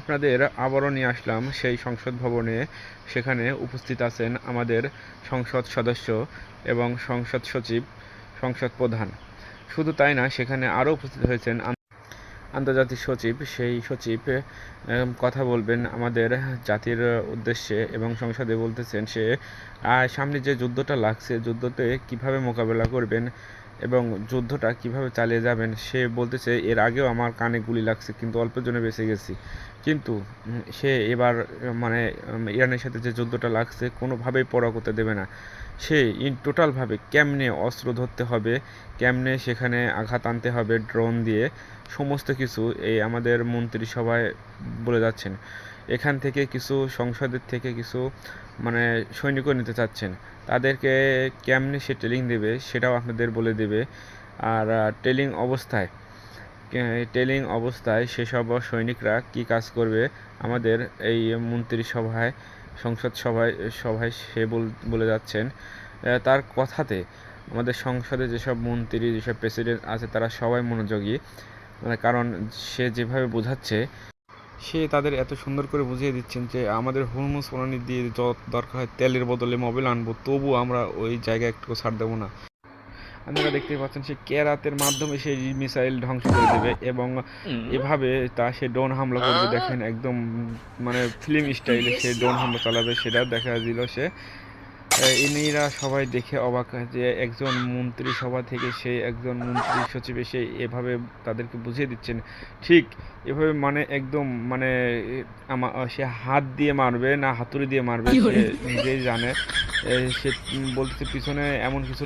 আপনাদের আবারও নিয়ে আসলাম সেই সংসদ ভবনে। সেখানে উপস্থিত আছেন আমাদের সংসদ সদস্য এবং সংসদ সচিব, সংসদ প্রধান। শুধু তাই না, সেখানে আরও উপস্থিত হয়েছেন আন্তর্জাতিক সচিব। সেই সচিব কথা বলবেন আমাদের জাতির উদ্দেশ্যে এবং সংসদে বলতেছেন সে সামনে যে যুদ্ধটা লাগছে, যুদ্ধতে কিভাবে মোকাবেলা করবেন এবং যুদ্ধটা কিভাবে চালিয়ে যাবেন। সে বলতেছে, এর আগেও আমার কানে গুলি লাগছে কিন্তু অল্পের জন্য বেঁচে গেছি, কিন্তু সে এবার মানে ইরানের সাথে যে যুদ্ধটা লাগছে কোনোভাবেই পরোয়া করতে দেবে না। সে টোটালভাবে কেমনে অস্ত্র ধরতে হবে, কেমনে সেখানে আঘাত আনতে হবে ড্রোন দিয়ে, সমস্ত কিছু এই আমাদের মন্ত্রিসভায় বলে যাচ্ছেন। এখান থেকে কিছু সংসদের থেকে কিছু সৈনিকও নিতে চাচ্ছেন, তাদেরকে কেমনে সে ট্রেনিং দেবে সেটাও আপনাদের বলে দেবে। আর ট্রেনিং অবস্থায় সেসব সৈনিকরা কি কাজ করবে আমাদের এই মন্ত্রিসভায়, সংসদ সভায় সে বলে যাচ্ছেন। তার কথাতে আমাদের সংসদে যেসব মন্ত্রী, যেসব প্রেসিডেন্ট আছে তারা সবাই মনোযোগী, কারণ সে যেভাবে বোঝাচ্ছে, সে তাদের এত সুন্দর করে বুঝিয়ে দিচ্ছেন যে আমাদের হুরমুজ প্রণালী দিয়ে যত দরকার হয় তেলের বদলে মোবিল আনবো, তবু আমরা ওই জায়গায় একটু ছাড় দেবো না। আপনারা দেখতে পাচ্ছেন সে কেরাতের মাধ্যমে সেই মিসাইল ধ্বংস করে দেবে এবং এভাবে সে ড্রোন হামলা করবে। দেখেন একদম ফিল্ম স্টাইলে সে ড্রোন হামলা চালাবে, সেটা দেখা দিল সে। ইনিরা সবাই দেখে অবাক যে একজন মন্ত্রিসভা থেকে সে একজন মন্ত্রী সচিব এসে এভাবে তাদেরকে বুঝিয়ে দিচ্ছেন। ঠিক এভাবে একদম সে হাত দিয়ে মারবে না হাতুড়ি দিয়ে মারবে সে নিজেই জানে। সে বলতেছে পিছনে এমন কিছু